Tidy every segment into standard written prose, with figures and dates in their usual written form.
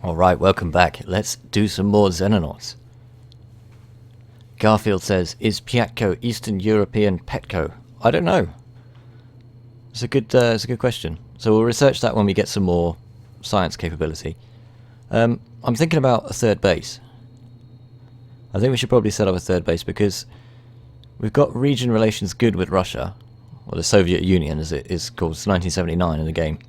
Alright, welcome back. Let's do some more Xenonauts. Garfield says, is Piatko Eastern European Petco? I don't know. It's a good question. So we'll research that when we get some more science capability. I'm thinking about a third base. I think we should probably set up a third base because we've got region relations good with Russia, or the Soviet Union as it is called. It's 1979 in the game.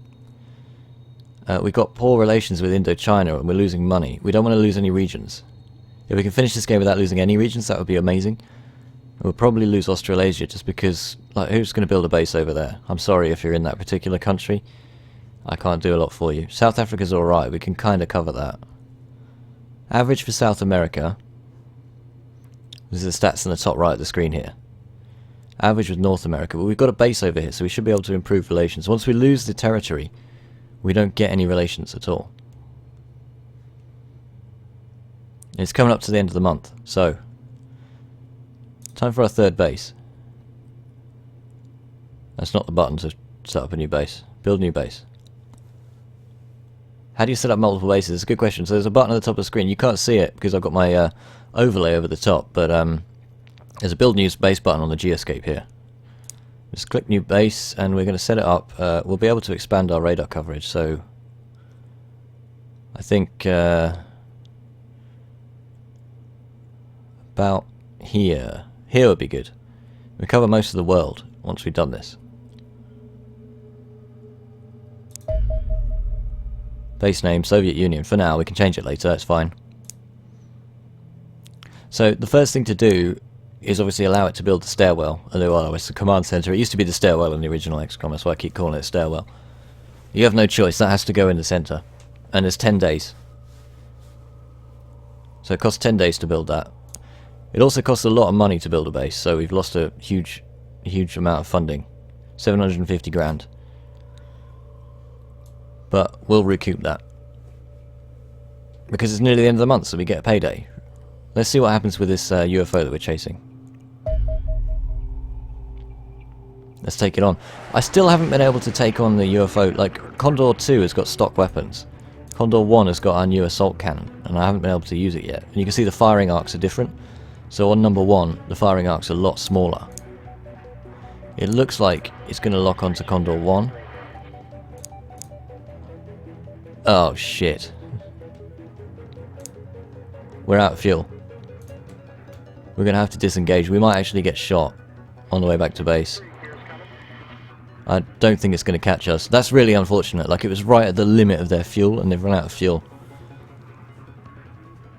We've got poor relations with Indochina and we're losing money. We don't want to lose any regions. If we can finish this game without losing any regions, that would be amazing. We'll probably lose Australasia just because, like, who's going to build a base over there? I'm sorry if you're in that particular country. I can't do a lot for you. South Africa's alright, we can kind of cover that. Average for South America. This is the stats in the top right of the screen here. Average with North America, but we've got a base over here, so we should be able to improve relations. Once we lose the territory, we don't get any relations at all. It's coming up to the end of the month, so time for our third base. That's not the button to set up a new base. Build new base. How do you set up multiple bases? It's a good question. So there's a button at the top of the screen. You can't see it because I've got my overlay over the top, but there's a build new base button on the Geoscape here. Just click new base and we're going to set it up. We'll be able to expand our radar coverage, so I think about here. Here would be good. We cover most of the world once we've done this. Base name, Soviet Union. For now, we can change it later, that's fine. So the first thing to do is obviously allow it to build the stairwell. Well, it's the command center. It used to be the stairwell in the original XCOM, that's why I keep calling it stairwell. You have no choice, that has to go in the center. And there's 10 days. So it costs 10 days to build that. It also costs a lot of money to build a base, so we've lost a huge amount of funding. 750 grand. But we'll recoup that. Because it's nearly the end of the month, so we get a payday. Let's see what happens with this UFO that we're chasing. Let's take it on. I still haven't been able to take on the UFO. Like, Condor 2 has got stock weapons. Condor 1 has got our new assault cannon, and I haven't been able to use it yet. And you can see the firing arcs are different. So on number 1, the firing arcs are a lot smaller. It looks like it's going to lock onto Condor 1. Oh, shit. We're out of fuel. We're going to have to disengage. We might actually get shot on the way back to base. I don't think it's going to catch us. That's really unfortunate. Like, it was right at the limit of their fuel, and they've run out of fuel.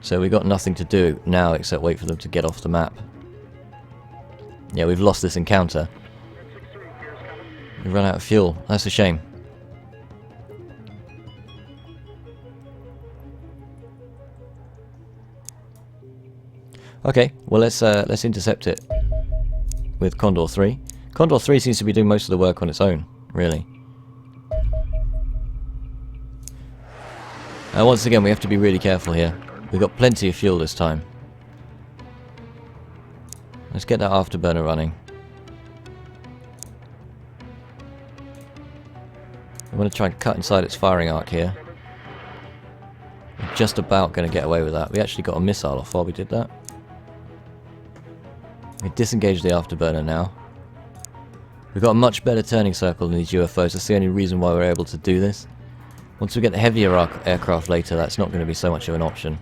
So we've got nothing to do now except wait for them to get off the map. Yeah, we've lost this encounter. We've run out of fuel. That's a shame. Okay, well let's intercept it with Condor 3. Condor 3 seems to be doing most of the work on its own, really. Once again, we have to be really careful here. We've got plenty of fuel this time. Let's get that afterburner running. I'm going to try and cut inside its firing arc here. We're just about going to get away with that. We actually got a missile off while we did that. We disengage the afterburner now. We've got a much better turning circle than these UFOs. That's the only reason why we're able to do this. Once we get the heavier aircraft later, that's not going to be so much of an option.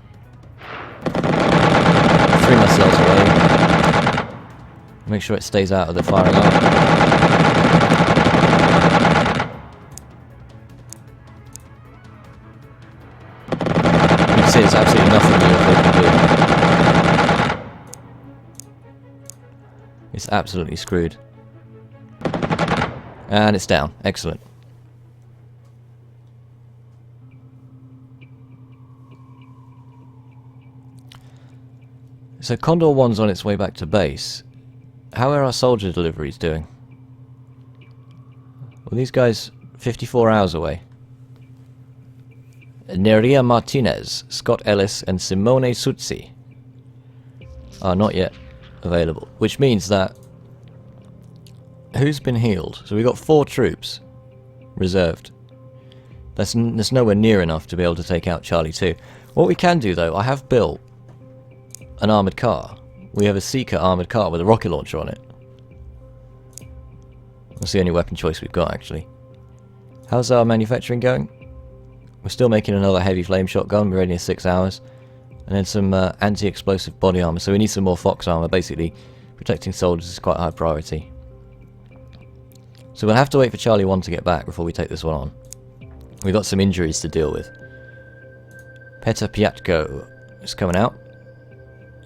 3 missiles away. Make sure it stays out of the firing arc. You can see it's absolutely nothing the UFO can do. It's absolutely screwed. And it's down. Excellent. So Condor 1's on its way back to base. How are our soldier deliveries doing? Well, these guys 54 hours away. Neria Martinez, Scott Ellis and Simone Suzzi are not yet available, which means that who's been healed? So we've got 4 troops reserved. That's nowhere near enough to be able to take out Charlie 2. What we can do, though, I have built an armoured car. We have a Seeker armoured car with a rocket launcher on it. That's the only weapon choice we've got, actually. How's our manufacturing going? We're still making another heavy flame shotgun. We're only in 6 hours. And then some anti-explosive body armour. So we need some more Fox armour. Basically, protecting soldiers is quite a high priority. So we'll have to wait for Charlie 1 to get back before we take this one on. We've got some injuries to deal with. Petr Piatko is coming out.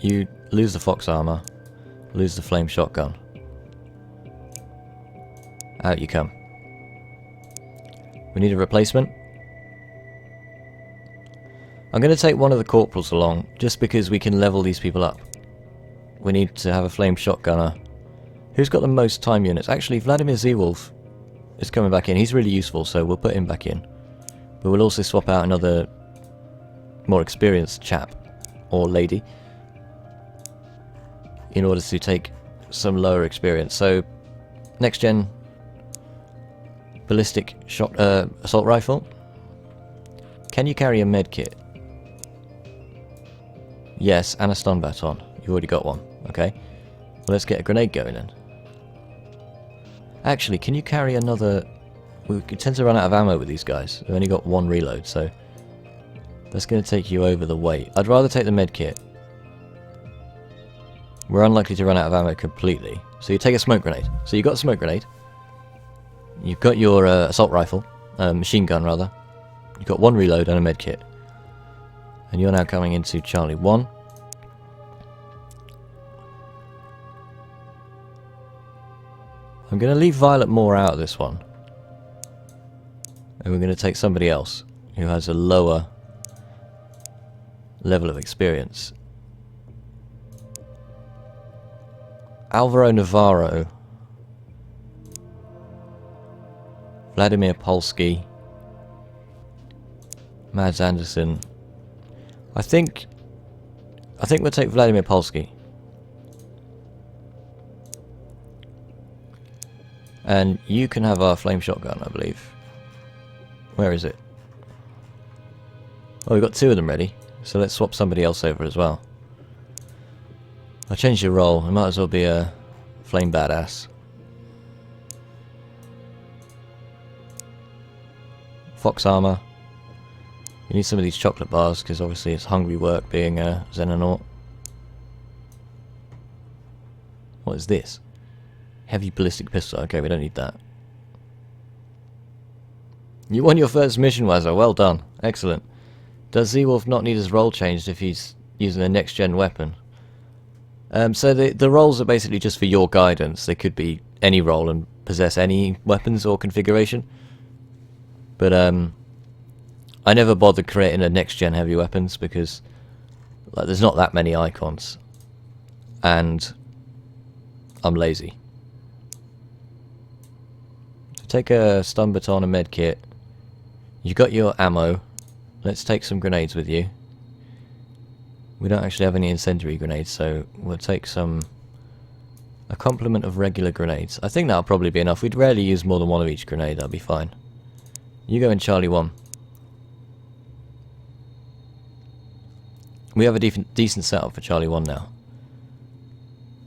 You lose the Fox armour. Lose the flame shotgun. Out you come. We need a replacement. I'm going to take one of the corporals along, just because we can level these people up. We need to have a flame shotgunner. Who's got the most time units? Actually, Vladimir Zwolf is coming back in. He's really useful, so we'll put him back in. But we'll also swap out another more experienced chap, or lady, in order to take some lower experience. So, next gen ballistic shot assault rifle. Can you carry a med kit? Yes, and a stun baton. You've already got one. Okay. Well, let's get a grenade going then. Actually, can you carry another... We tend to run out of ammo with these guys. We've only got one reload, so... That's going to take you over the weight. I'd rather take the med kit. We're unlikely to run out of ammo completely. So you take a smoke grenade. So you've got a smoke grenade. You've got your assault rifle. Machine gun, rather. You've got one reload and a med kit. And you're now coming into Charlie 1. I'm going to leave Violet Moore out of this one. And we're going to take somebody else who has a lower level of experience. Alvaro Navarro. Vladimir Polsky. Mads Anderson. I think we'll take Vladimir Polsky. And you can have our flame shotgun, I believe. Where is it? Oh, we've got 2 of them ready. So let's swap somebody else over as well. I'll change your role. I might as well be a flame badass. Fox armor. You need some of these chocolate bars, because obviously it's hungry work being a Xenonaut. What is this? Heavy ballistic pistol. Okay, we don't need that. You won your first mission, Wazza. Well done. Excellent. Does Zwolf not need his role changed if he's using a next-gen weapon? So the roles are basically just for your guidance. They could be any role and possess any weapons or configuration. But I never bothered creating a next-gen heavy weapons because there's not that many icons. And I'm lazy. So take a stun baton and med kit. You got your ammo. Let's take some grenades with you. We don't actually have any incendiary grenades, so we'll take a complement of regular grenades. I think that'll probably be enough. We'd rarely use more than one of each grenade. That'll be fine. You go in Charlie 1. We have a decent setup for Charlie 1 now.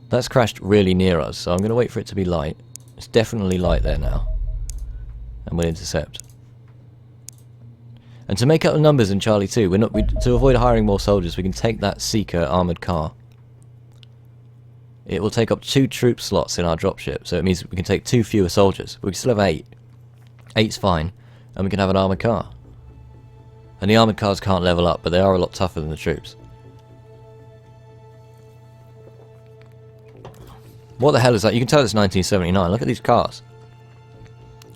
That's crashed really near us, so I'm going to wait for it to be light. It's definitely light there now. And we'll intercept. And to make up the numbers in Charlie 2, to avoid hiring more soldiers, we can take that Seeker armoured car. It will take up 2 troop slots in our dropship, so it means we can take 2 fewer soldiers. But we can still have 8. 8's fine, and we can have an armoured car. And the armoured cars can't level up, but they are a lot tougher than the troops. What the hell is that? You can tell it's 1979. Look at these cars.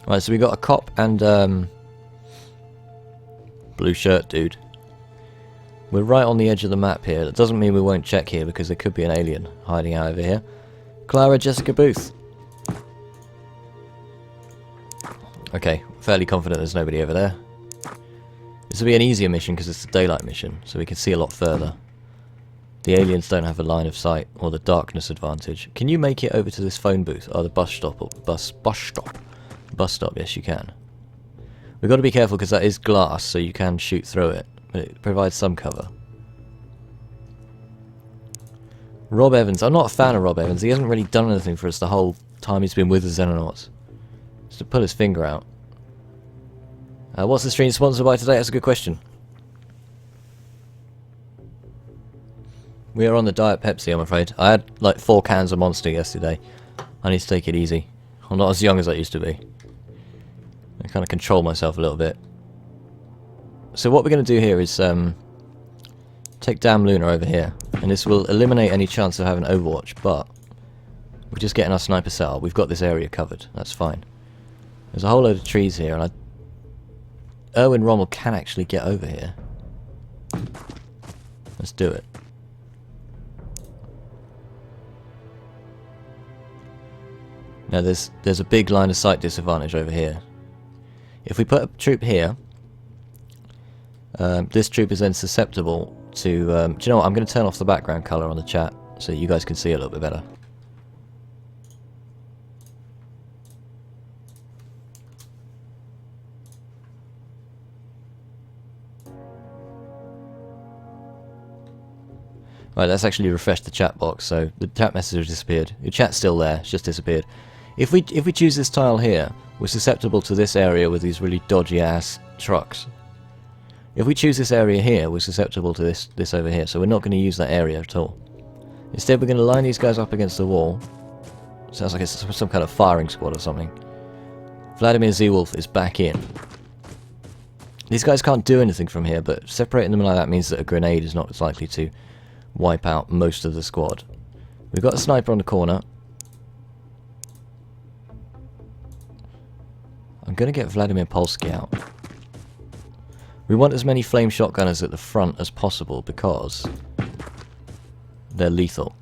Right, so we got a cop and blue shirt dude. We're right on the edge of the map here. That doesn't mean we won't check here because there could be an alien hiding out over here. Clara Jessica Booth. Okay, fairly confident there's nobody over there. This will be an easier mission because it's a daylight mission, so we can see a lot further. The aliens don't have a line of sight or the darkness advantage. Can you make it over to this phone booth? Oh, the bus stop. Bus stop. Yes, you can. We've got to be careful because that is glass, so you can shoot through it, but it provides some cover. Rob Evans. I'm not a fan of Rob Evans. He hasn't really done anything for us the whole time he's been with the Xenonauts. Just to pull his finger out. What's the stream sponsored by today? That's a good question. We are on the Diet Pepsi, I'm afraid. I had like 4 cans of Monster yesterday. I need to take it easy. I'm not as young as I used to be. I kind of control myself a little bit. So what we're going to do here is take Damn Luna over here. And this will eliminate any chance of having Overwatch, but we're just getting our sniper set up. We've got this area covered. That's fine. There's a whole load of trees here, and Erwin Rommel can actually get over here. Let's do it. Now there's a big line of sight disadvantage over here. If we put a troop here, this troop is then susceptible to... do you know what? I'm going to turn off the background colour on the chat so you guys can see a little bit better. Right, let's actually refresh the chat box. So the chat message has disappeared. Your chat's still there, it's just disappeared. If we choose this tile here, we're susceptible to this area with these really dodgy ass trucks. If we choose this area here, we're susceptible to this over here. So we're not going to use that area at all. Instead, we're going to line these guys up against the wall. Sounds like it's some kind of firing squad or something. Vladimir Z-Wolf is back in. These guys can't do anything from here, but separating them like that means that a grenade is not as likely to wipe out most of the squad. We've got a sniper on the corner. I'm going to get Vladimir Polsky out. We want as many flame shotgunners at the front as possible because they're lethal.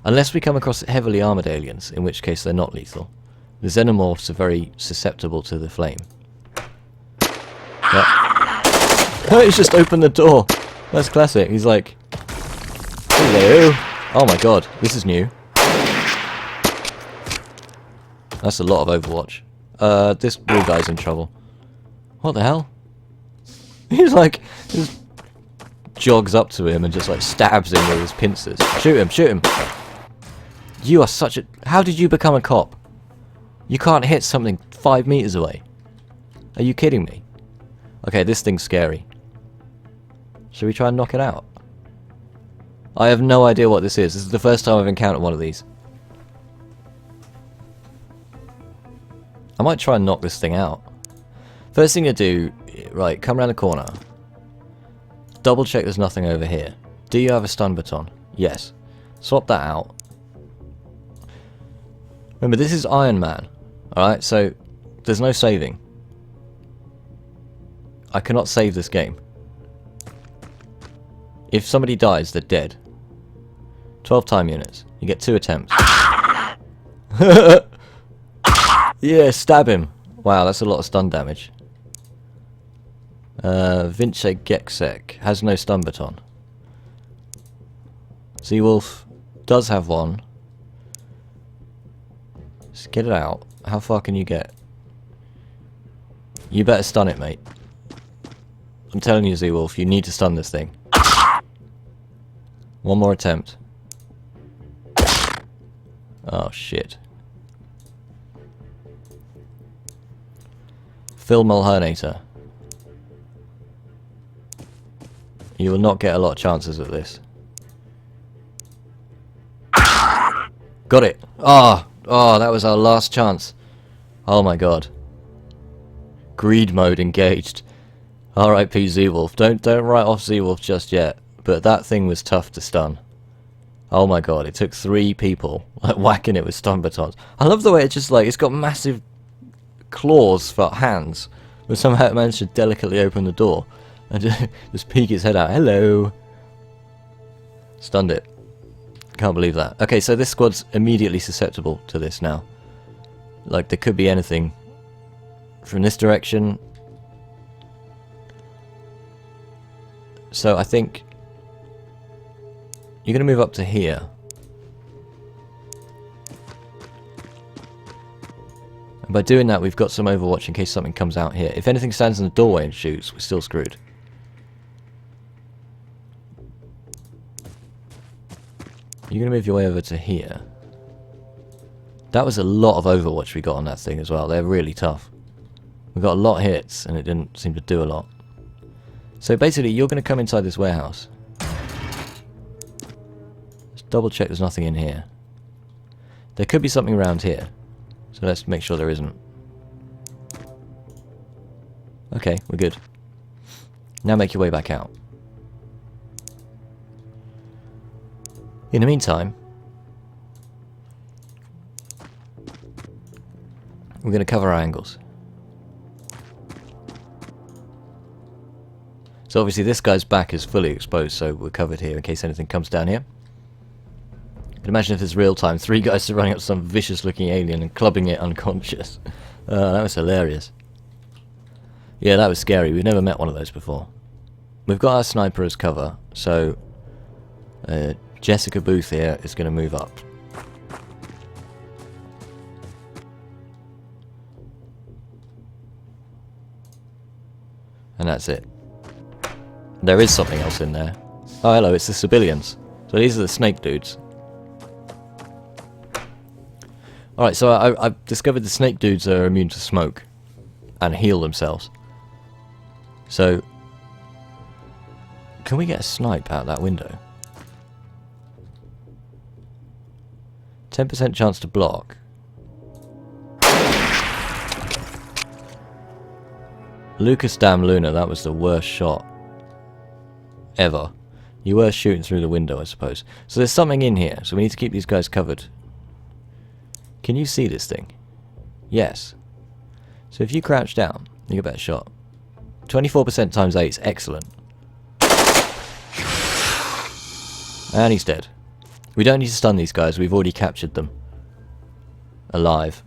Unless we come across heavily armoured aliens, in which case they're not lethal. The Xenomorphs are very susceptible to the flame. But he's just opened the door. That's classic. He's like, hello. Oh my god, this is new. That's a lot of Overwatch. This blue guy's in trouble. What the hell? He's like, just jogs up to him and just like stabs him with his pincers. Shoot him, shoot him. You are such a... How did you become a cop? You can't hit something 5 meters away. Are you kidding me? Okay, this thing's scary. Should we try and knock it out? I have no idea what this is. This is the first time I've encountered one of these. I might try and knock this thing out. First thing to do, right, come around the corner. Double check there's nothing over here. Do you have a stun baton? Yes. Swap that out. Remember, this is Iron Man. Alright, so there's no saving. I cannot save this game. If somebody dies, they're dead. 12 time units. You get 2 attempts. Yeah, stab him. Wow, that's a lot of stun damage. Vince Geksek has no stun baton. Z-Wolf does have one. Just get it out. How far can you get? You better stun it, mate. I'm telling you, Z-Wolf, you need to stun this thing. One more attempt. Oh, shit. Phil Mulhernator. You will not get a lot of chances at this. Got it! Ah! Oh, that was our last chance. Oh my god. Greed mode engaged. R.I.P. Z-Wolf. Don't write off Z-Wolf just yet. But that thing was tough to stun. Oh my god, it took 3 people like whacking it with stun batons. I love the way it's just like, it's got massive claws for hands, but somehow it managed to delicately open the door and just peek its head out. Hello! Stunned it. Can't believe that. Okay, so this squad's immediately susceptible to this now. Like, there could be anything from this direction. So I think you're going to move up to here. And By doing that, we've got some overwatch in case something comes out here. If anything stands in the doorway and shoots, we're still screwed. You're going to move your way over to here. That was a lot of overwatch we got on that thing as well. They're really tough. We got a lot of hits, and it didn't seem to do a lot. So basically, you're going to come inside this warehouse. Just double check there's nothing in here. There could be something around here. So let's make sure there isn't. Okay, we're good. Now make your way back out. In the meantime, we're going to cover our angles. So obviously this guy's back is fully exposed, so we're covered here in case anything comes down here. But imagine if it's real time, 3 guys are running up some vicious looking alien and clubbing it unconscious. That was hilarious. Yeah, that was scary. We've never met one of those before. We've got our sniper as cover, so Jessica Booth here is going to move up. And that's it. There is something else in there. Oh, hello, it's the civilians. So these are the snake dudes. Alright, so I've discovered the snake dudes are immune to smoke and heal themselves. So, can we get a snipe out that window? 10% chance to block. Lucas damn Luna, that was the worst shot ever. You were shooting through the window, I suppose. So there's something in here, so we need to keep these guys covered. Can you see this thing? Yes. So if you crouch down, you get a better shot. 24% times 8 is excellent. And he's dead. We don't need to stun these guys, we've already captured them. Alive.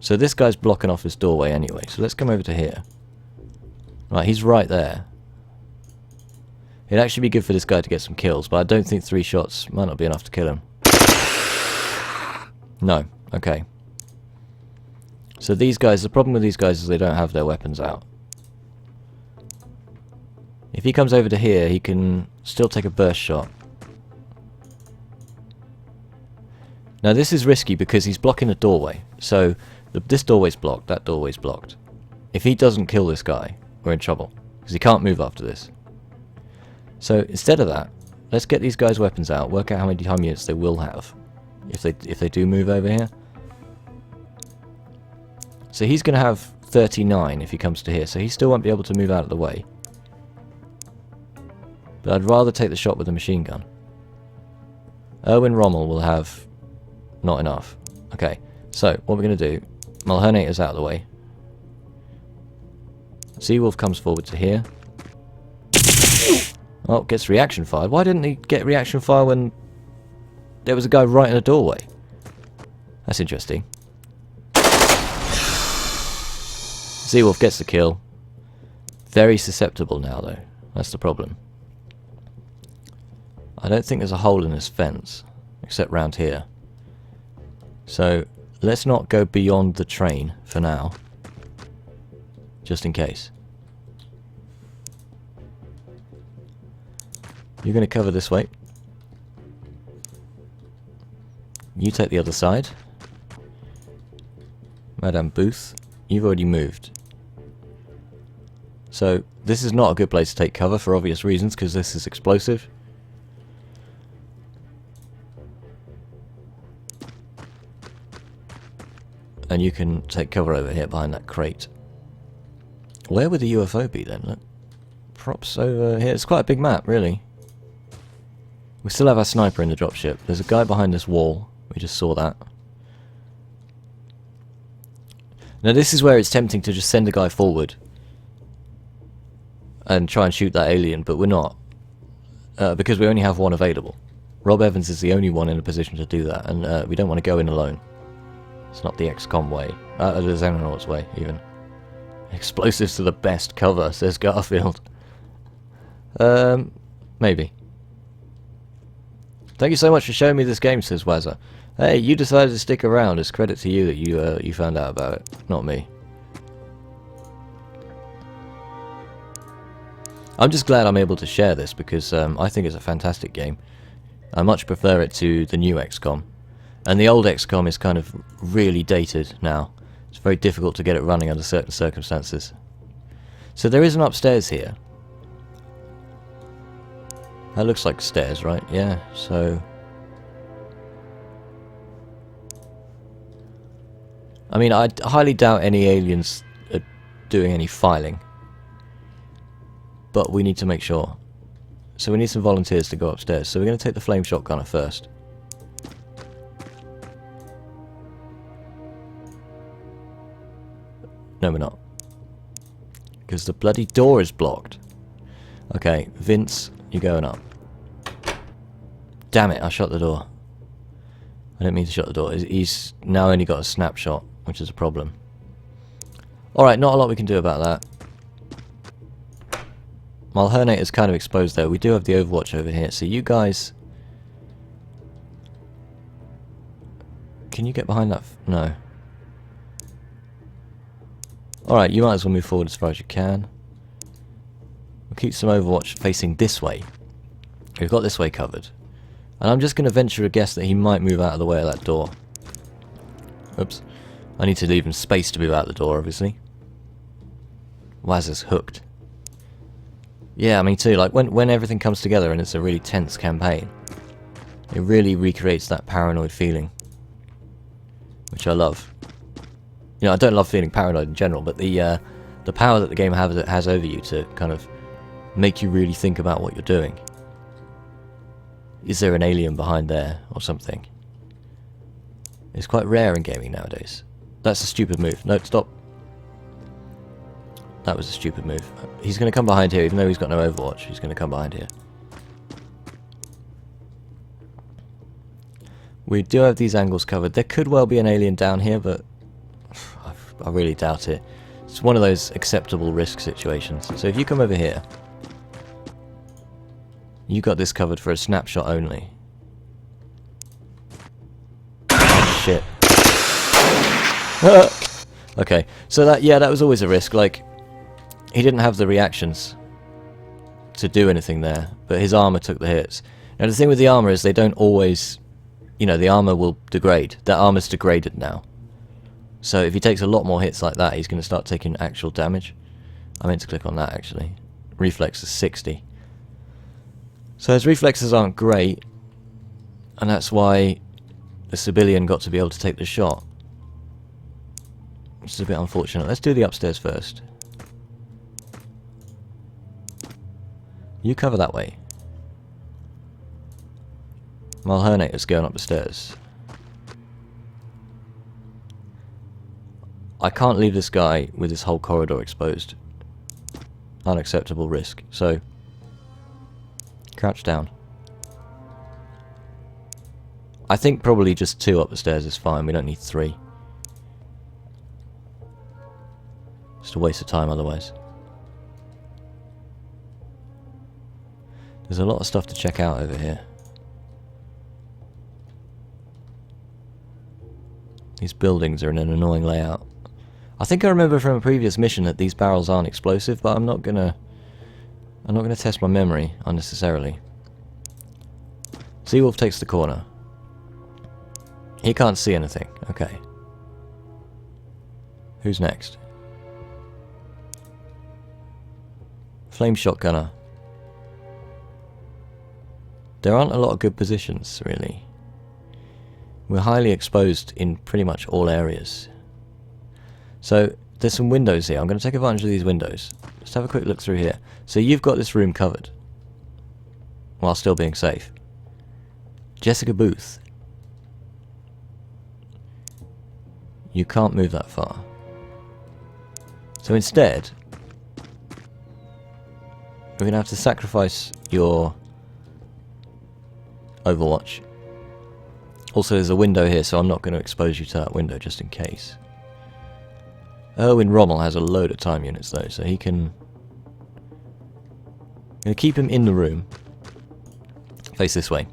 So this guy's blocking off his doorway anyway, so let's come over to here. Right, he's right there. It'd actually be good for this guy to get some kills, but I don't think 3 shots might not be enough to kill him. No, okay. So these guys, the problem with these guys is they don't have their weapons out. If he comes over to here, he can still take a burst shot. Now this is risky because he's blocking a doorway. So this doorway's blocked, that doorway's blocked. If he doesn't kill this guy, we're in trouble. Because he can't move after this. So instead of that, let's get these guys' weapons out, work out how many time units they will have. If they do move over here. So he's going to have 39 if he comes to here. So he still won't be able to move out of the way. But I'd rather take the shot with the machine gun. Erwin Rommel will have not enough. Okay, so what we're going to do, Mulhernator's out of the way. Seawolf comes forward to here. Oh, gets reaction fired. Why didn't he get reaction fire when there was a guy right in the doorway? That's interesting. Seawolf gets the kill. Very susceptible now though. That's the problem. I don't think there's a hole in this fence, except round here. So, let's not go beyond the train for now. Just in case. You're going to cover this way. You take the other side. Madame Booth, you've already moved. So, this is not a good place to take cover for obvious reasons, because this is explosive. And you can take cover over here behind that crate. Where would the UFO be then? Look. Props over here. It's quite a big map, really. We still have our sniper in the dropship. There's a guy behind this wall. We just saw that. Now this is where it's tempting to just send a guy forward and try and shoot that alien, but we're not. Because we only have one available. Rob Evans is the only one in a position to do that, and we don't want to go in alone. It's not the XCOM way. The Xenonauts way, even. Explosives to the best cover, says Garfield. Maybe. Thank you so much for showing me this game, says Wazza. Hey, you decided to stick around. It's credit to you that you found out about it, not me. I'm just glad I'm able to share this because I think it's a fantastic game. I much prefer it to the new XCOM. And the old XCOM is kind of really dated now. It's very difficult to get it running under certain circumstances. So there is an upstairs here. That looks like stairs, right? Yeah, so... I mean, I highly doubt any aliens are doing any filing. But we need to make sure. So we need some volunteers to go upstairs. So we're going to take the flame shotgunner first. No, we're not. Because the bloody door is blocked. Okay, Vince, you're going up. Damn it, I shut the door. I didn't mean to shut the door. He's now only got a snapshot, which is a problem. Alright, not a lot we can do about that. Malhernator's kind of exposed there. We do have the Overwatch over here. So you guys... Can you get behind that? No. Alright, you might as well move forward as far as you can. We'll keep some Overwatch facing this way. We've got this way covered. And I'm just going to venture a guess that he might move out of the way of that door. Oops. I need to leave him space to move out the door, obviously. Wazza's hooked. Yeah, me too. Like, when everything comes together and it's a really tense campaign, it really recreates that paranoid feeling. Which I love. You know, I don't love feeling paranoid in general, but the power that the game has over you to kind of make you really think about what you're doing. Is there an alien behind there or something? It's quite rare in gaming nowadays. That's a stupid move. No, stop. That was a stupid move. He's going to come behind here, even though he's got no Overwatch. He's going to come behind here. We do have these angles covered. There could well be an alien down here, but I really doubt it. It's one of those acceptable risk situations. So if you come over here, you got this covered for a snapshot only. Shit. Okay, so that was always a risk. Like, he didn't have the reactions to do anything there, but his armor took the hits. Now the thing with the armor is they don't always, you know, the armor will degrade. That armor's degraded now. So if he takes a lot more hits like that, he's going to start taking actual damage. I meant to click on that actually. Reflex is 60. So his reflexes aren't great, and that's why the civilian got to be able to take the shot. Which is a bit unfortunate. Let's do the upstairs first. You cover that way. Malhernator's going up the stairs. I can't leave this guy with this whole corridor exposed. Unacceptable risk. So, crouch down. I think probably just 2 up the stairs is fine. We don't need 3. Just a waste of time otherwise. There's a lot of stuff to check out over here. These buildings are in an annoying layout. I think I remember from a previous mission that these barrels aren't explosive, but I'm not gonna test my memory unnecessarily. Seawolf takes the corner. He can't see anything. Okay. Who's next? Flame shotgunner. There aren't a lot of good positions, really. We're highly exposed in pretty much all areas. So, there's some windows here. I'm going to take advantage of these windows. Let's have a quick look through here. So you've got this room covered. While still being safe. Jessica Booth. You can't move that far. So instead, we're going to have to sacrifice your Overwatch. Also, there's a window here, so I'm not going to expose you to that window just in case. Erwin Rommel has a load of time units though, so he can... I'm going to keep him in the room. Face this way.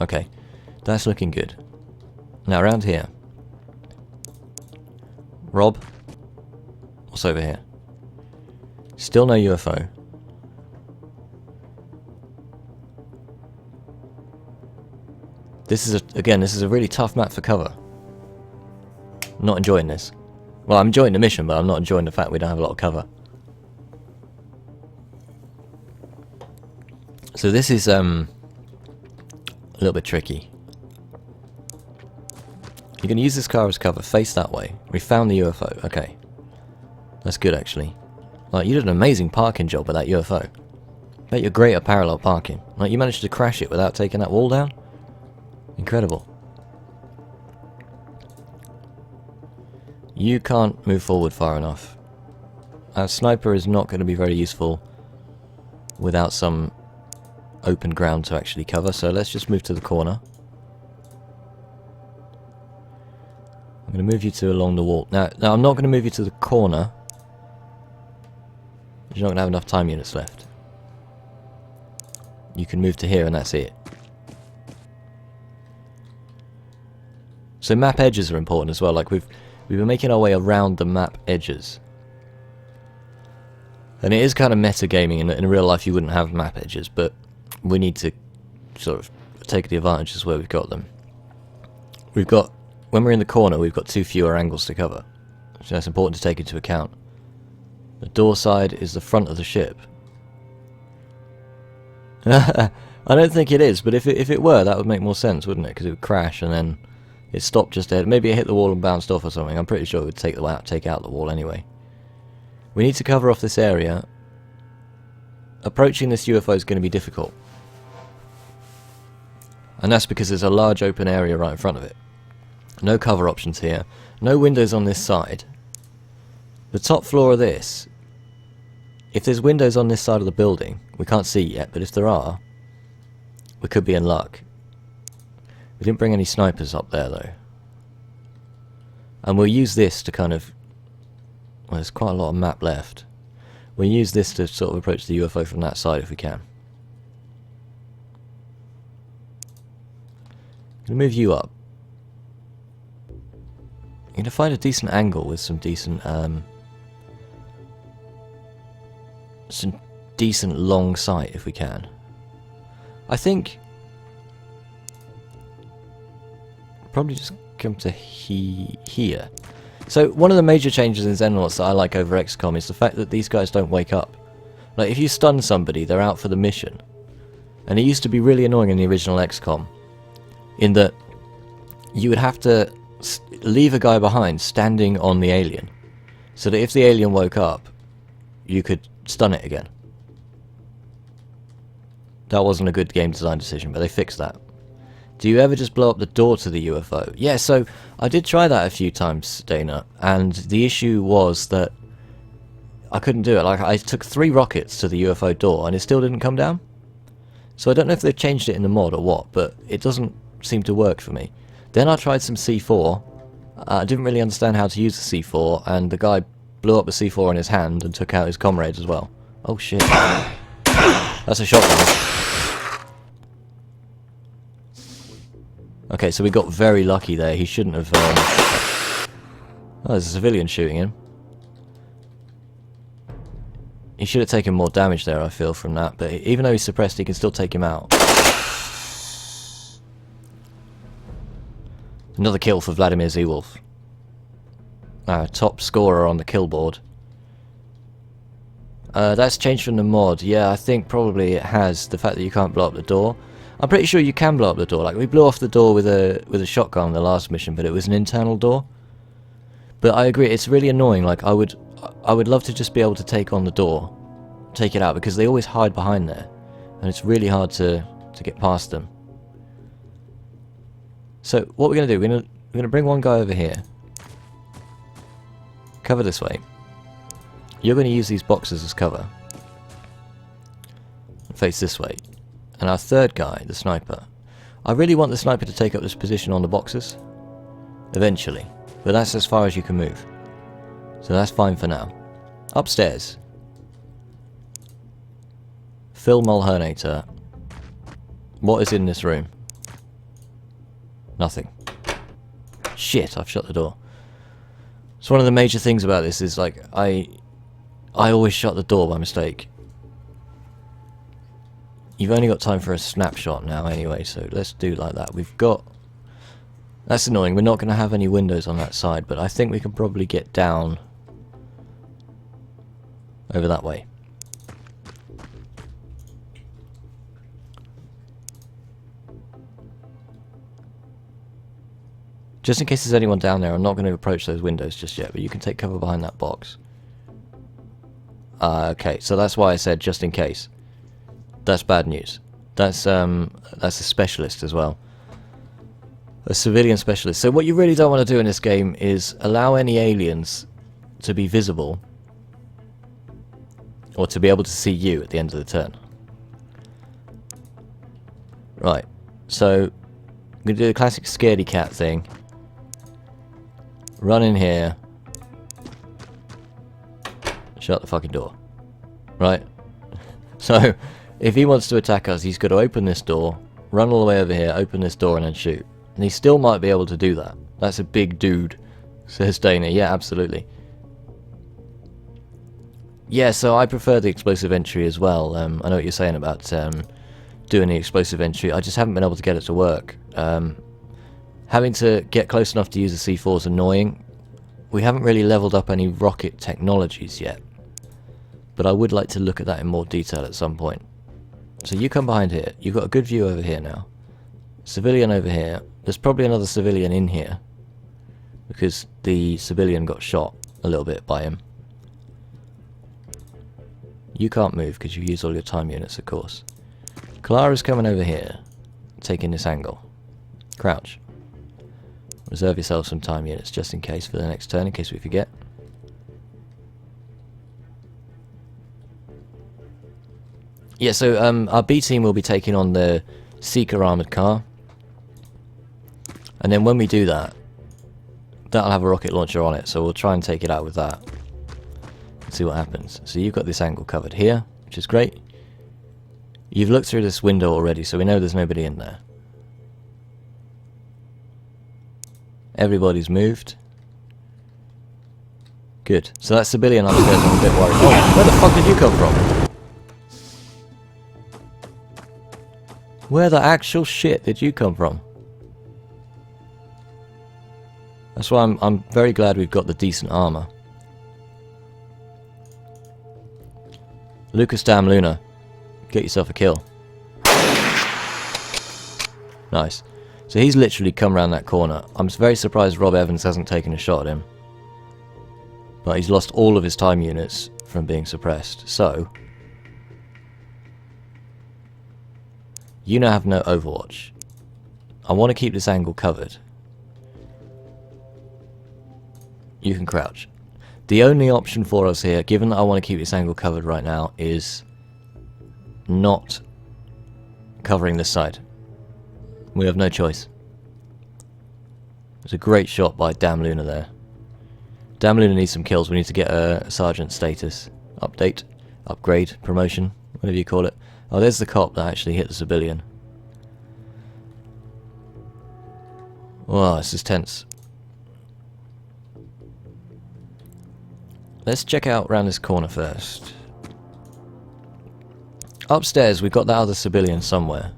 Okay, that's looking good. Now around here. Rob, what's over here? Still no UFO. This is again, this is a really tough map for cover. Not enjoying this. Well, I'm enjoying the mission, but I'm not enjoying the fact we don't have a lot of cover. So this is a little bit tricky. You're going to use this car as cover. Face that way. We found the UFO. Okay. That's good, actually. Like, you did an amazing parking job with that UFO. Bet you're great at parallel parking. Like, you managed to crash it without taking that wall down? Incredible. You can't move forward far enough. Our sniper is not going to be very useful without some open ground to actually cover, so let's just move to the corner. I'm going to move you to along the wall. Now I'm not going to move you to the corner. You're not going to have enough time units left. You can move to here and that's it. So map edges are important as well. Like we've been making our way around the map edges. And it is kind of metagaming. In real life you wouldn't have map edges, but we need to sort of take the advantages where we've got them. We've got, when we're in the corner, we've got 2 fewer angles to cover. So that's important to take into account. The door side is the front of the ship. I don't think it is, but if it were, that would make more sense, wouldn't it? Because it would crash and then it stopped just ahead. Maybe it hit the wall and bounced off or something. I'm pretty sure it would take out the wall anyway. We need to cover off this area. Approaching this UFO is going to be difficult. And that's because there's a large open area right in front of it. No cover options here. No windows on this side. The top floor of this, if there's windows on this side of the building, we can't see yet, but if there are, we could be in luck. We didn't bring any snipers up there though. And we'll use this to kind of, well, there's quite a lot of map left. We'll use this to sort of approach the UFO from that side if we can. I'm going to move you up. I'm going to find a decent angle with some decent long sight if we can. I think probably just come to here. So one of the major changes in Xenonauts that I like over XCOM is the fact that these guys don't wake up. Like if you stun somebody, they're out for the mission. And it used to be really annoying in the original XCOM, in that you would have to leave a guy behind standing on the alien, so that if the alien woke up, you could stun it again. That wasn't a good game design decision, but they fixed that. Do you ever just blow up the door to the UFO? Yeah, so I did try that a few times, Dana, and the issue was that I couldn't do it. Like, I took 3 rockets to the UFO door and it still didn't come down. So I don't know if they've changed it in the mod or what, but it doesn't seem to work for me. Then I tried some C4. I didn't really understand how to use the C4, and the guy blew up the C4 in his hand and took out his comrades as well. Oh shit. That's a shotgun. Okay, so we got very lucky there. He shouldn't have... Oh, there's a civilian shooting him. He should have taken more damage there, I feel, from that. But even though he's suppressed, he can still take him out. Another kill for Vladimir Zeewolf. Top scorer on the kill board. That's changed from the mod. Yeah, I think probably it has. The fact that you can't blow up the door. I'm pretty sure you can blow up the door. Like, we blew off the door with a shotgun in the last mission, but it was an internal door. But I agree, it's really annoying. Like, I would love to just be able to take on the door, take it out, because they always hide behind there, and it's really hard to get past them. So what we're gonna do? We're gonna bring one guy over here. Cover this way. You're gonna use these boxes as cover. Face this way. And our third guy, the sniper. I really want the sniper to take up this position on the boxes. Eventually. But that's as far as you can move. So that's fine for now. Upstairs. Phil Mulhernator. What is in this room? Nothing. Shit, I've shut the door. So one of the major things about this is, like, I always shut the door by mistake. You've only got time for a snapshot now anyway, so let's do like that. We've got... That's annoying, we're not going to have any windows on that side, but I think we can probably get down over that way. Just in case there's anyone down there, I'm not going to approach those windows just yet, but you can take cover behind that box. Okay, so that's why I said just in case. That's bad news. That's a specialist as well. A civilian specialist. So what you really don't want to do in this game is allow any aliens to be visible, or to be able to see you at the end of the turn. Right, so I'm going to do the classic scaredy cat thing. Run in here. Shut the fucking door. Right? So, if he wants to attack us, he's got to open this door, run all the way over here, open this door, and then shoot. And he still might be able to do that. That's a big dude, says Dana. Yeah, absolutely. Yeah, so I prefer the explosive entry as well. I know what you're saying about doing the explosive entry. I just haven't been able to get it to work. Having to get close enough to use a C4 is annoying. We haven't really leveled up any rocket technologies yet, but I would like to look at that in more detail at some point. So you come behind here. You've got a good view over here now. Civilian over here. There's probably another civilian in here, because the civilian got shot a little bit by him. You can't move because you use all your time units, of course. Clara's coming over here, taking this angle. Crouch. Reserve yourself some time units just in case for the next turn, in case we forget. Yeah, so our B team will be taking on the Seeker armoured car. And then when we do that, that'll have a rocket launcher on it, so we'll try and take it out with that. And see what happens. So you've got this angle covered here, which is great. You've looked through this window already, so we know there's nobody in there. Everybody's moved. Good. So that civilian upstairs, I'm a bit worried. Oh, where the fuck did you come from? Where the actual shit did you come from? That's why I'm very glad we've got the decent armor. Lucas Damn Luna, get yourself a kill. Nice. So he's literally come around that corner. I'm very surprised Rob Evans hasn't taken a shot at him. But he's lost all of his time units from being suppressed. So, you now have no overwatch. I want to keep this angle covered. You can crouch. The only option for us here, given that I want to keep this angle covered right now, is not covering this side. We have no choice. It's a great shot by Damn Luna there. Damn Luna needs some kills. We need to get a sergeant status. Update. Upgrade. Promotion. Whatever you call it. Oh, there's the cop that actually hit the civilian. Wow, this is tense. Let's check out around this corner first. Upstairs, we've got that other civilian somewhere.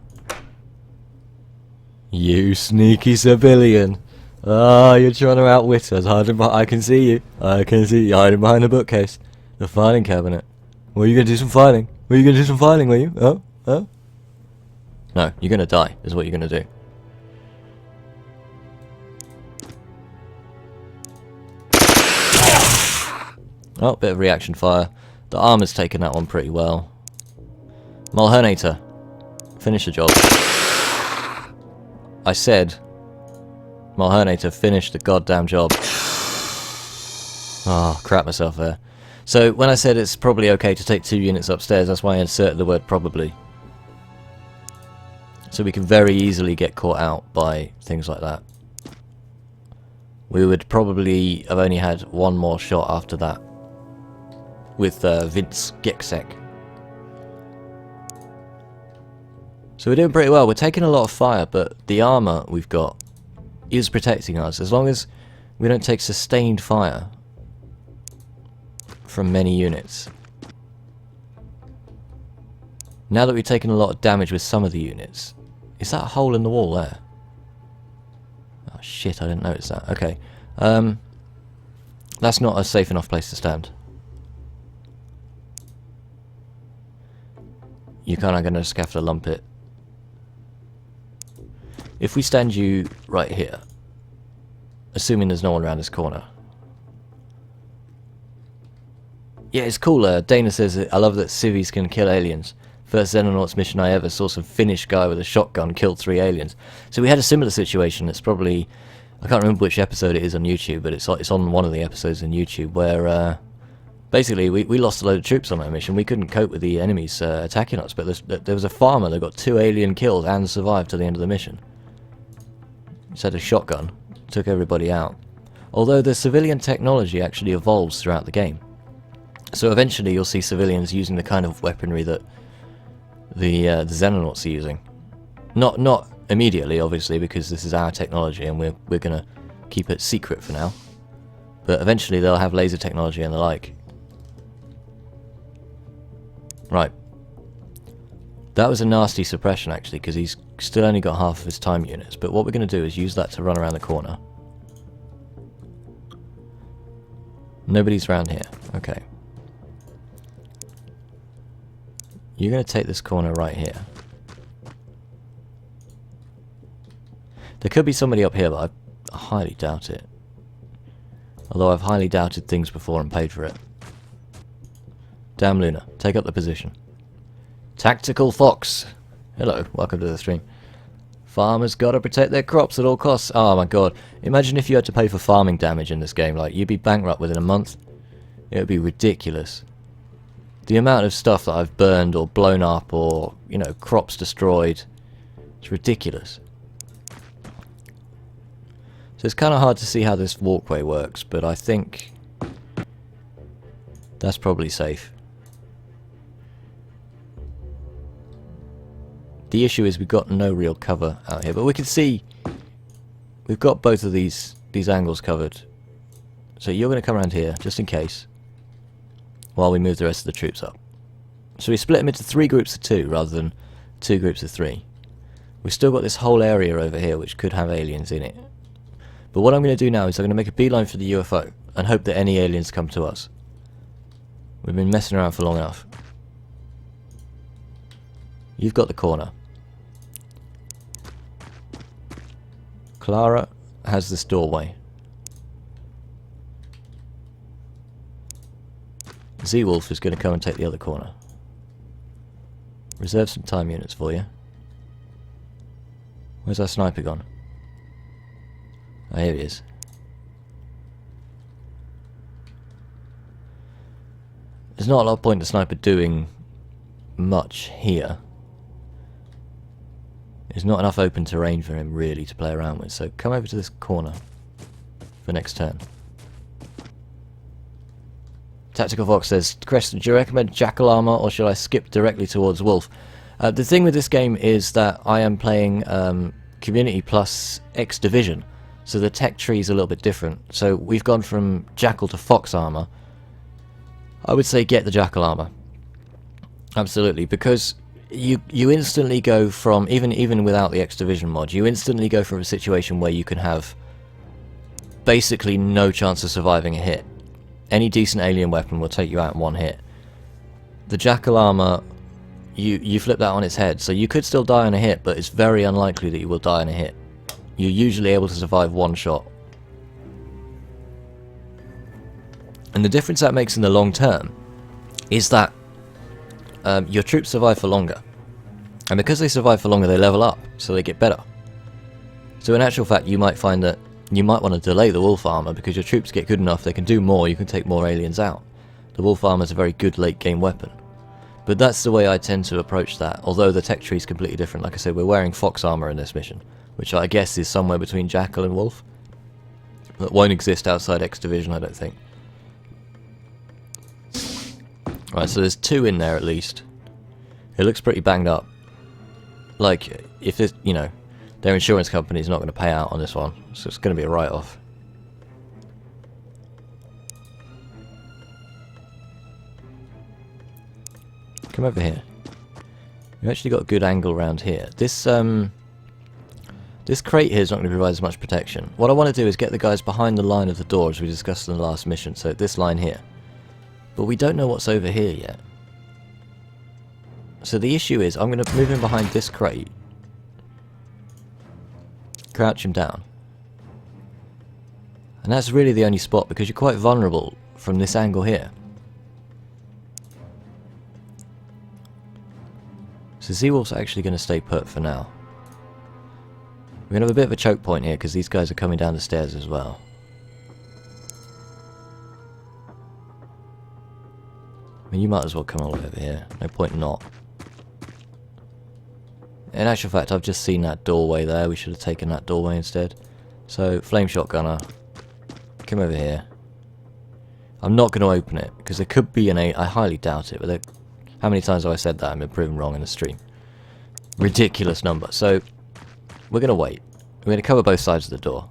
You sneaky civilian. Ah, you're trying to outwit us. I can see you. I can see you hiding behind the bookcase. The filing cabinet. Were you going to do some filing? Were you going to do some filing, were you? Oh? Oh? No, you're going to die, is what you're going to do. Oh, bit of reaction fire. The armor's taken that one pretty well. Mulhernator. Finish the job. I said, Mulhernator, finish the goddamn job. Oh, crap myself there. So, when I said it's probably okay to take 2 units upstairs, that's why I inserted the word probably. So we can very easily get caught out by things like that. We would probably have only had one more shot after that. With Vince Geksek. So we're doing pretty well. We're taking a lot of fire, but the armor we've got is protecting us, as long as we don't take sustained fire from many units. Now that we've taken a lot of damage with some of the units, is that a hole in the wall there? Oh shit, I didn't notice that. Okay, that's not a safe enough place to stand. You're kind of going to just have to lump it. If we stand you right here, assuming there's no one around this corner. Yeah, it's cool. Dana says, I love that civvies can kill aliens. First Xenonauts mission I ever saw, some Finnish guy with a shotgun killed 3 aliens. So we had a similar situation. It's probably, I can't remember which episode it is on YouTube, but it's on one of the episodes on YouTube where basically we lost a load of troops on that mission. We couldn't cope with the enemies attacking us, but there was a farmer that got 2 alien kills and survived to the end of the mission. Just had a shotgun, took everybody out. Although the civilian technology actually evolves throughout the game. So eventually you'll see civilians using the kind of weaponry that the Xenonauts are using. Not immediately, obviously, because this is our technology and we're going to keep it secret for now. But eventually they'll have laser technology and the like. Right. That was a nasty suppression, actually, because he's still only got half of his time units. But what we're going to do is use that to run around the corner. Nobody's around here. Okay. You're going to take this corner right here. There could be somebody up here, but I highly doubt it. Although I've highly doubted things before and paid for it. Damn Luna, take up the position. Tactical Fox. Hello, welcome to the stream. Farmers gotta protect their crops at all costs. Oh my god. Imagine if you had to pay for farming damage in this game. Like, you'd be bankrupt within a month. It would be ridiculous. The amount of stuff that I've burned or blown up or, you know, crops destroyed. It's ridiculous. So it's kind of hard to see how this walkway works, but I think that's probably safe. The issue is we've got no real cover out here, but we can see we've got both of these angles covered. So you're going to come around here, just in case, while we move the rest of the troops up. So we split them into 3 groups of 2 rather than 2 groups of 3. We've still got this whole area over here which could have aliens in it. But what I'm going to do now is I'm going to make a beeline for the UFO and hope that any aliens come to us. We've been messing around for long enough. You've got the corner. Clara has this doorway. Z-Wolf is going to come and take the other corner. Reserve some time units for you. Where's our sniper gone? Oh, here he is. There's not a lot of point the sniper doing much here. There's not enough open terrain for him really to play around with, so come over to this corner for next turn. Tactical Fox says, question, do you recommend Jackal Armor or shall I skip directly towards Wolf? The thing with this game is that I am playing Community plus X Division, so the tech tree is a little bit different. So we've gone from Jackal to Fox Armor. I would say get the Jackal Armor. Absolutely, because you instantly go from, even without the X Division mod, you instantly go from a situation where you can have basically no chance of surviving a hit. Any decent alien weapon will take you out in 1 hit. The Jackal Armor, you flip that on its head, so you could still die on a hit, but it's very unlikely that you will die on a hit. You're usually able to survive 1 shot. And the difference that makes in the long term is that your troops survive for longer. And because they survive for longer, they level up, so they get better. So in actual fact, you might find that you might want to delay the Wolf Armor because your troops get good enough, they can do more, you can take more aliens out. The Wolf Armor is a very good late game weapon. But that's the way I tend to approach that, although the tech tree is completely different. Like I said, we're wearing Fox Armor in this mission, which I guess is somewhere between Jackal and Wolf. That won't exist outside X Division, I don't think. Right, so there's 2 in there at least. It looks pretty banged up. Like, if there's, you know, their insurance company is not going to pay out on this one, so it's going to be a write-off. Come over here. We've actually got a good angle around here. This crate here is not going to provide as much protection. What I want to do is get the guys behind the line of the door, as we discussed in the last mission, so this line here. But we don't know what's over here yet. So the issue is, I'm going to move him behind this crate. Crouch him down. And that's really the only spot, because you're quite vulnerable from this angle here. So Seawolf's actually going to stay put for now. We're going to have a bit of a choke point here because these guys are coming down the stairs as well. I mean, you might as well come all the way over here. No point not. In actual fact, I've just seen that doorway there. We should have taken that doorway instead. So, flame shotgunner. Come over here. I'm not going to open it because there could be an 8. I highly doubt it, but how many times have I said that? I've been proven wrong in the stream. Ridiculous number. So, we're going to wait. We're going to cover both sides of the door.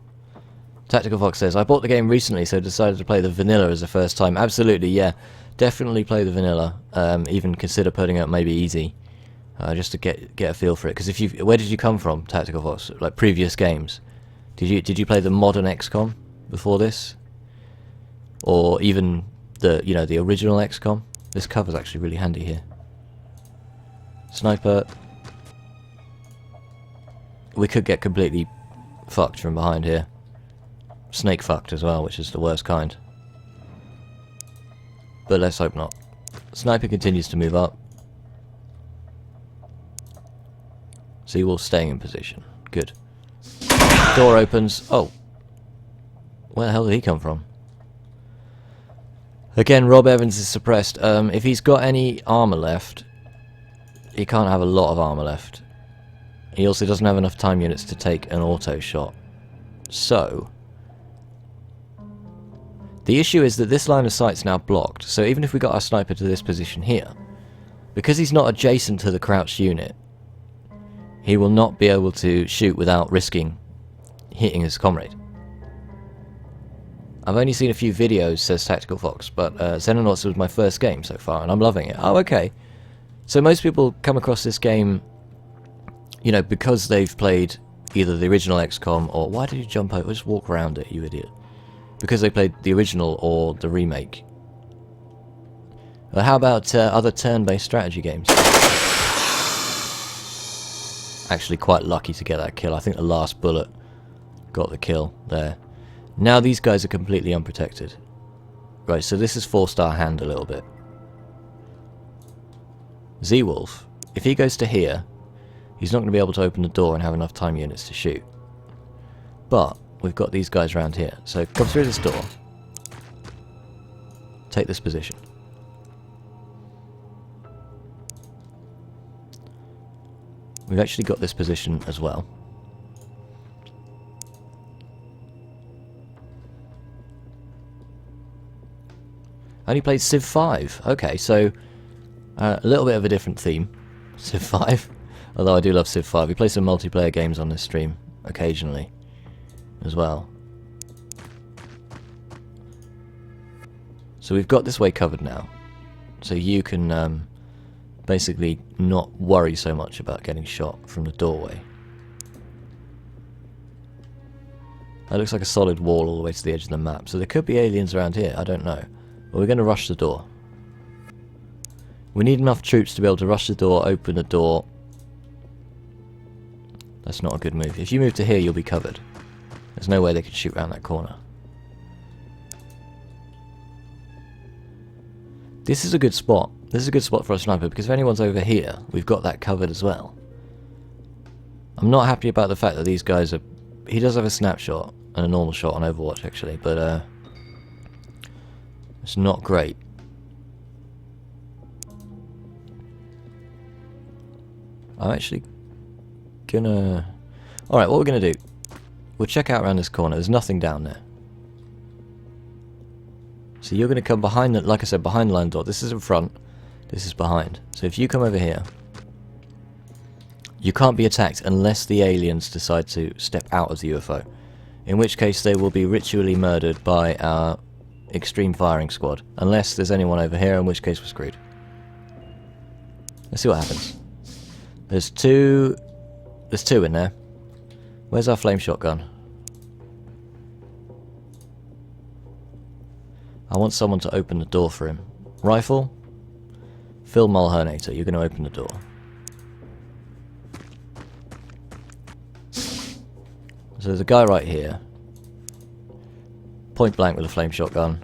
Tactical Fox says, I bought the game recently, so decided to play the vanilla as the first time. Absolutely, yeah. Definitely play the vanilla. Even consider putting up maybe easy. Just to get a feel for it. Because if you, where did you come from, Tactical Fox? Like previous games? Did you play the modern XCOM before this? Or even the original XCOM? This cover's actually really handy here. Sniper. We could get completely fucked from behind here. Snake fucked as well, which is the worst kind. But let's hope not. Sniper continues to move up. Seawolf staying in position. Good. Door opens. Oh. Where the hell did he come from? Again, Rob Evans is suppressed. If he's got any armor left, he can't have a lot of armor left. He also doesn't have enough time units to take an auto shot. So, the issue is that this line of sight's now blocked. So even if we got our sniper to this position here, because he's not adjacent to the crouched unit, he will not be able to shoot without risking hitting his comrade. I've only seen a few videos, says Tactical Fox, but Xenonauts was my first game so far, and I'm loving it. Oh, okay. So most people come across this game, because they've played either the original XCOM, or... Why did you jump over? Just walk around it, you idiot. Because they played the original or the remake. How about other turn-based strategy games? Actually quite lucky to get that kill. I think the last bullet got the kill there. Now these guys are completely unprotected. Right, so this is 4-star hand a little bit. Seawolf, if he goes to here, he's not going to be able to open the door and have enough time units to shoot. But we've got these guys around here. So come through this door. Take this position. We've actually got this position as well. I only played Civ 5. Okay, so a little bit of a different theme. Civ 5. Although I do love Civ 5. We play some multiplayer games on this stream occasionally as well. So we've got this way covered now. So you can basically not worry so much about getting shot from the doorway. That looks like a solid wall all the way to the edge of the map. So there could be aliens around here. I don't know. But we're going to rush the door. We need enough troops to be able to rush the door, open the door. That's not a good move. If you move to here, you'll be covered. There's no way they could shoot around that corner. This is a good spot. This is a good spot for a sniper, because if anyone's over here, we've got that covered as well. I'm not happy about the fact that these guys are... He does have a snapshot and a normal shot on Overwatch, actually, but it's not great. I'm actually gonna... Alright, what we're gonna do, we'll check out around this corner. There's nothing down there. So you're gonna come behind the, like I said, behind the line door. This is in front, this is behind. So if you come over here, You can't be attacked unless the aliens decide to step out of the UFO, in which case they will be ritually murdered by our extreme firing squad, unless there's anyone over here, in which case we're screwed. Let's see what happens. There's two in there. Where's our flame shotgun? I want someone to open the door for him. Rifle? Phil Mulhernator, you're going to open the door. So there's a guy right here. Point blank with a flame shotgun.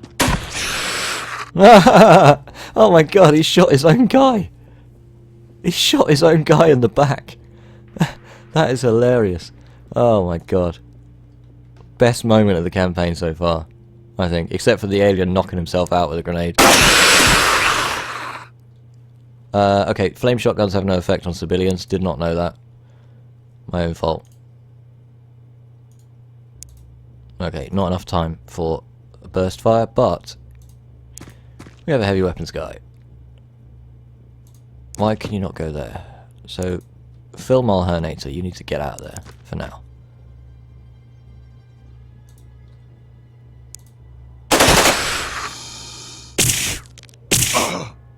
Oh my god, he shot his own guy! He shot his own guy in the back! That is hilarious. Oh my god. Best moment of the campaign so far, I think. Except for the alien knocking himself out with a grenade. Okay, flame shotguns have no effect on civilians. Did not know that. My own fault. Okay, not enough time for a burst fire, but we have a heavy weapons guy. Why can you not go there? So, Phil Mulhernator, you need to get out of there for now.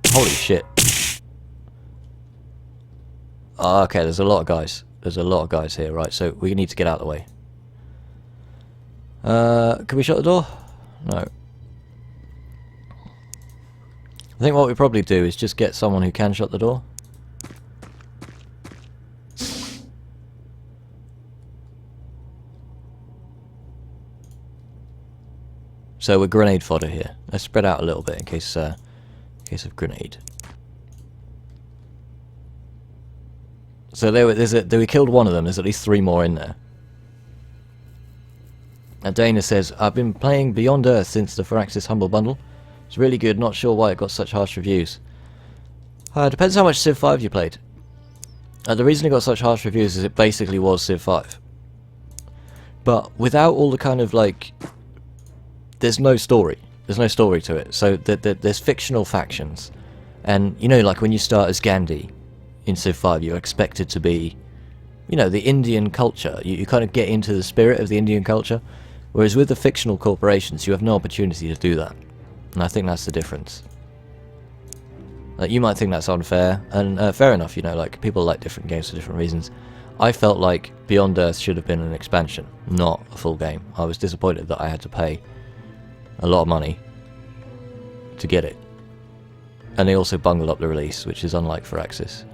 Holy shit. Oh, okay, there's a lot of guys. There's a lot of guys here, right? So we need to get out of the way. Can we shut the door? No. I think what we probably do is just get someone who can shut the door. So we're grenade fodder here. Let's spread out a little bit in case of grenade. So we killed one of them. There's at least 3 more in there. Now Dana says, I've been playing Beyond Earth since the Firaxis Humble Bundle. It's really good, not sure why it got such harsh reviews. Depends how much Civ 5 you played. The reason it got such harsh reviews is it basically was Civ 5. But without all the kind of like... There's no story. There's no story to it. So there's fictional factions. And, you know, like when you start as Gandhi in Civ 5, you're expected to be, you know, the Indian culture. You kind of get into the spirit of the Indian culture. Whereas with the fictional corporations, you have no opportunity to do that. And I think that's the difference. Like, you might think that's unfair, and fair enough, you know, like, people like different games for different reasons. I felt like Beyond Earth should have been an expansion, not a full game. I was disappointed that I had to pay a lot of money to get it. And they also bungled up the release, which is unlike Firaxis.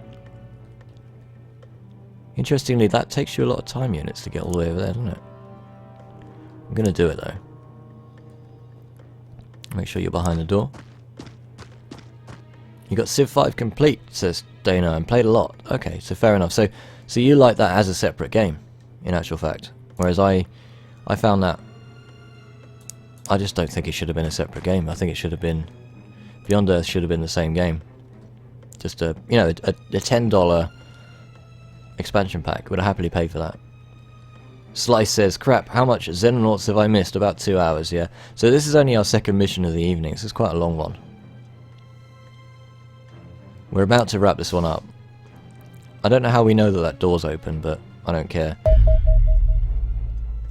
Interestingly, that takes you a lot of time units to get all the way over there, doesn't it? I'm going to do it, though. Make sure you're behind the door. You got Civ 5 complete, says Dana, and played a lot. Okay, so fair enough. So you like that as a separate game, in actual fact. Whereas I found that... I just don't think it should have been a separate game. I think it should have been... Beyond Earth should have been the same game. Just a, you know, a $10 expansion pack. Would have happily paid for that. Slice says, crap, how much Xenonauts have I missed? About 2 hours, yeah. So this is only our second mission of the evening. This is quite a long one. We're about to wrap this one up. I don't know how we know that that door's open, but I don't care.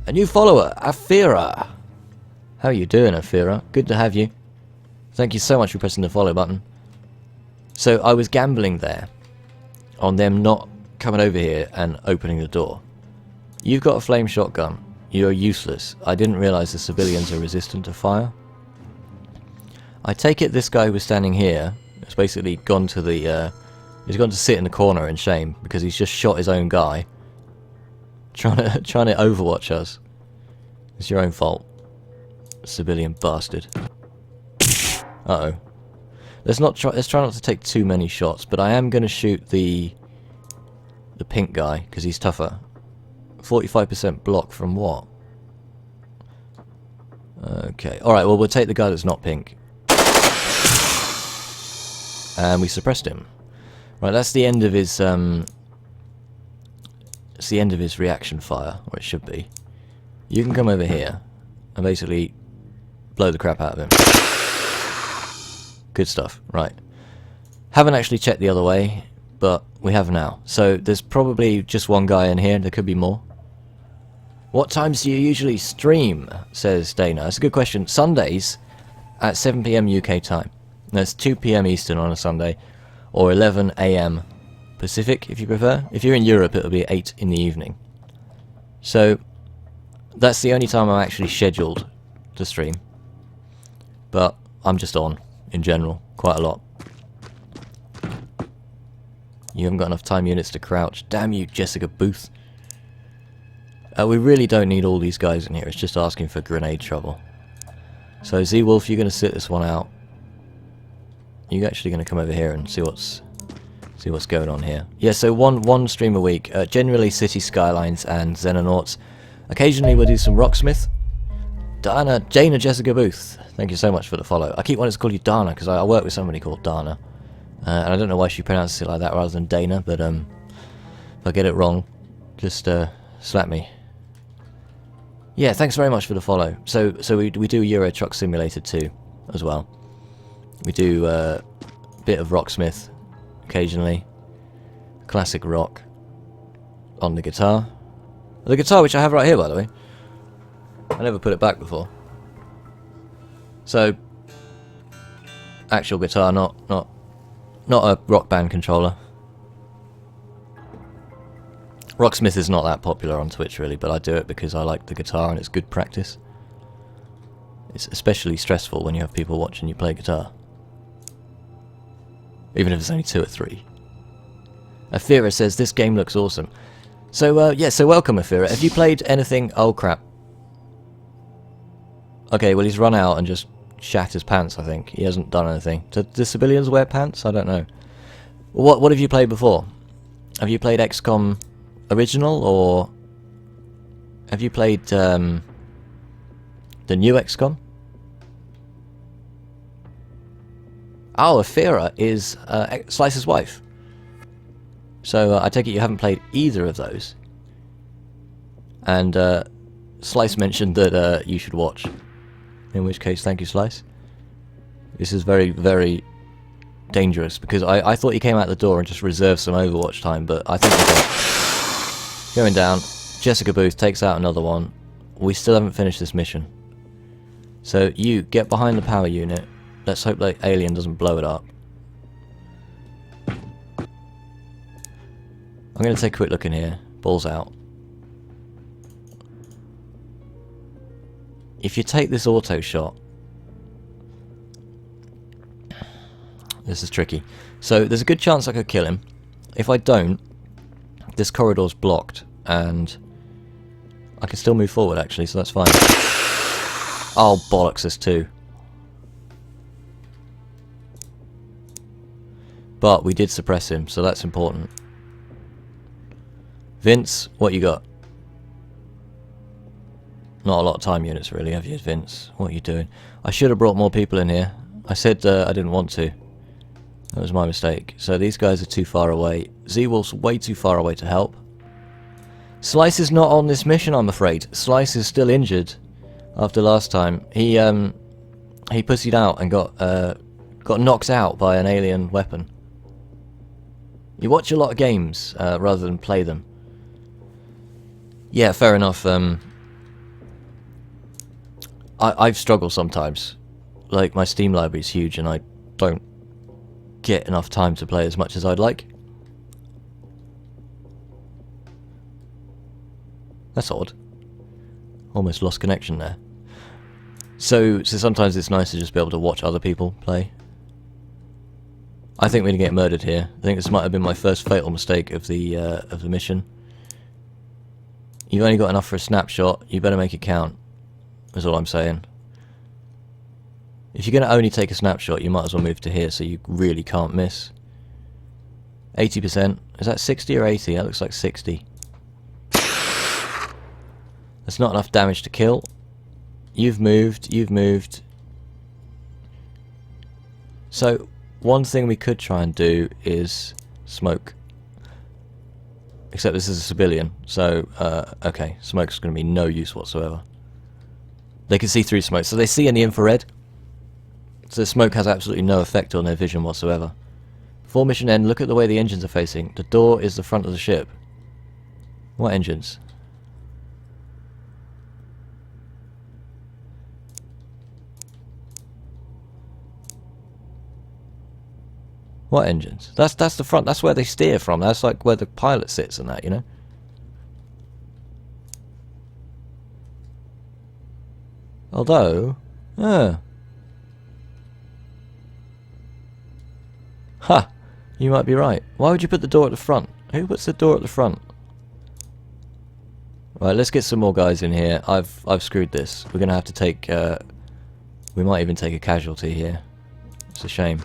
A new follower, Afira. How are you doing, Afira? Good to have you. Thank you so much for pressing the follow button. So I was gambling there on them not coming over here and opening the door. You've got a flame shotgun. You're useless. I didn't realise the civilians are resistant to fire. I take it this guy who was standing here has basically gone to the... he's gone to sit in the corner in shame because he's just shot his own guy. Trying to overwatch us. It's your own fault. Civilian bastard. Uh-oh. Let's try not to take too many shots, but I am going to shoot the pink guy because he's tougher. 45% block from what? Okay. Alright, well, we'll take the guy that's not pink. And we suppressed him. Right, that's the end of his, it's the end of his reaction fire, or it should be. You can come over here and basically blow the crap out of him. Good stuff. Right. Haven't actually checked the other way. but we have now. So there's probably just one guy in here, there could be more. What times do you usually stream, says Dana? That's a good question. Sundays at 7 PM UK time. That's 2 PM Eastern on a Sunday, or 11 AM Pacific if you prefer. If you're in Europe it'll be 8 in the evening. So that's the only time I'm actually scheduled to stream. But I'm just on, in general, quite a lot. You haven't got enough time units to crouch. Damn you, Jessica Booth. We really don't need all these guys in here. It's just asking for grenade trouble. So Z-Wolf, you're going to sit this one out. You're actually going to come over here and see what's going on here. Yeah, so one stream a week. Generally City Skylines and Xenonauts. Occasionally we'll do some Rocksmith. Dana, Jana Jessica Booth. Thank you so much for the follow. I keep wanting to call you Dana because I work with somebody called Dana. And I don't know why she pronounces it like that rather than Dana, but if I get it wrong, just slap me. Yeah, thanks very much for the follow. So we do Euro Truck Simulator 2 as well. We do a bit of Rocksmith occasionally. Classic rock on the guitar. The guitar which I have right here, by the way. I never put it back before. So actual guitar, not a Rock Band controller. Rocksmith is not that popular on Twitch really, but I do it because I like the guitar and it's good practice. It's especially stressful when you have people watching you play guitar. Even if it's only 2 or 3. Afira says, this game looks awesome. So, yeah, so welcome Afira. Have you played anything? Oh crap. Okay, well he's run out and just shat his pants, I think. He hasn't done anything. Do civilians wear pants? I don't know. What have you played before? Have you played XCOM original, or have you played the new XCOM? Oh, Afira is Slice's wife. So I take it you haven't played either of those. And Slice mentioned that you should watch. In which case, thank you, Slice. This is very, very dangerous, because I thought he came out the door and just reserved some Overwatch time, but I think he's going down. Jessica Booth takes out another one. We still haven't finished this mission. So you get behind the power unit. Let's hope the alien doesn't blow it up. I'm going to take a quick look in here. Balls out. If you take this auto shot, this is tricky. So there's a good chance I could kill him. If I don't, this corridor's blocked and I can still move forward actually, so that's fine. Oh bollocks, there's 2. But we did suppress him, so that's important. Vince, what you got? Not a lot of time units really, have you, Vince? What are you doing? I should have brought more people in here. I said I didn't want to. That was my mistake. So these guys are too far away. Z-Wolf's way too far away to help. Slice is not on this mission, I'm afraid. Slice is still injured after last time. He pussied out and got knocked out by an alien weapon. You watch a lot of games rather than play them. Yeah, fair enough. I've struggled sometimes. Like, my Steam library is huge and I don't get enough time to play as much as I'd like. That's odd. Almost lost connection there. So sometimes it's nice to just be able to watch other people play. I think we're gonna get murdered here. I think this might have been my first fatal mistake of the mission. You've only got enough for a snapshot. You better make it count. That's all I'm saying. If you're gonna only take a snapshot, you might as well move to here so you really can't miss. 80%. Is that 60 or 80? That looks like 60. That's not enough damage to kill. You've moved. You've moved. So one thing we could try and do is smoke. Except this is a civilian, so okay, smoke's going to be no use whatsoever. They can see through smoke, so they see in the infrared. So smoke has absolutely no effect on their vision whatsoever. Before mission end, look at the way the engines are facing. The door is the front of the ship. What engines? What engines? That's the front. That's where they steer from. That's like where the pilot sits and that, you know? Although... Ha! You might be right. Why would you put the door at the front? Who puts the door at the front? Right, let's get some more guys in here. I've screwed this. We're gonna have to take... we might even take a casualty here. It's a shame.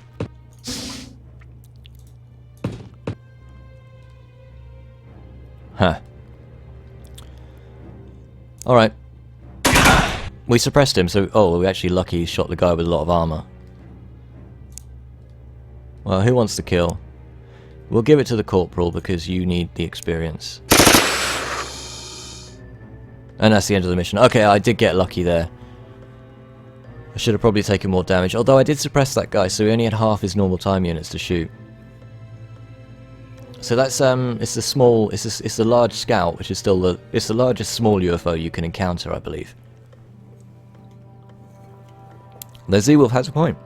Huh. Alright. We suppressed him, so... Oh, we're actually lucky he shot the guy with a lot of armor. Well, who wants to kill? We'll give it to the corporal because you need the experience. And that's the end of the mission. Okay, I did get lucky there. I should have probably taken more damage. Although I did suppress that guy, so he only had half his normal time units to shoot. So that's it's the small, it's the large scout, which is still the largest small UFO you can encounter, I believe. The Z-Wolf has a point.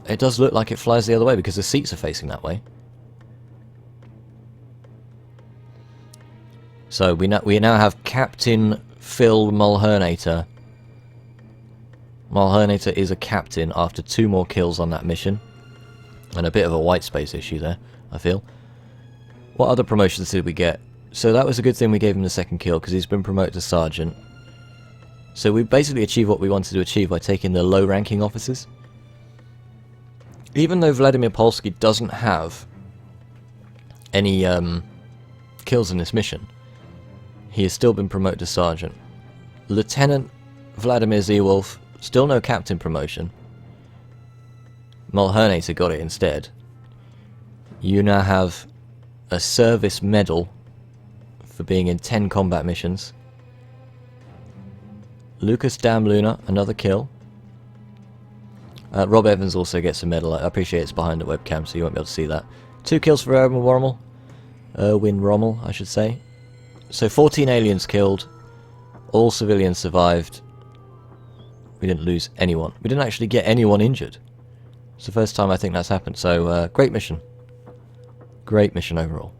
It does look like it flies the other way because the seats are facing that way. So we now have Captain Phil Mulhernator. Mulhernator is a captain after 2 more kills on that mission, and a bit of a white space issue there, I feel. What other promotions did we get? So that was a good thing we gave him the 2nd kill because he's been promoted to sergeant. So we basically achieved what we wanted to achieve by taking the low-ranking officers. Even though Vladimir Polsky doesn't have any kills in this mission, he has still been promoted to sergeant. Lieutenant Vladimir Z-Wolf, still no captain promotion. Mulhernator got it instead. You now have a service medal for being in 10 combat missions. Lucas Damluna, another kill. Rob Evans also gets a medal. I appreciate it's behind the webcam, so you won't be able to see that. 2 kills for Erwin Rommel, I should say. So 14 aliens killed. All civilians survived. We didn't lose anyone. We didn't actually get anyone injured. It's the first time I think that's happened. So great mission. Great mission overall.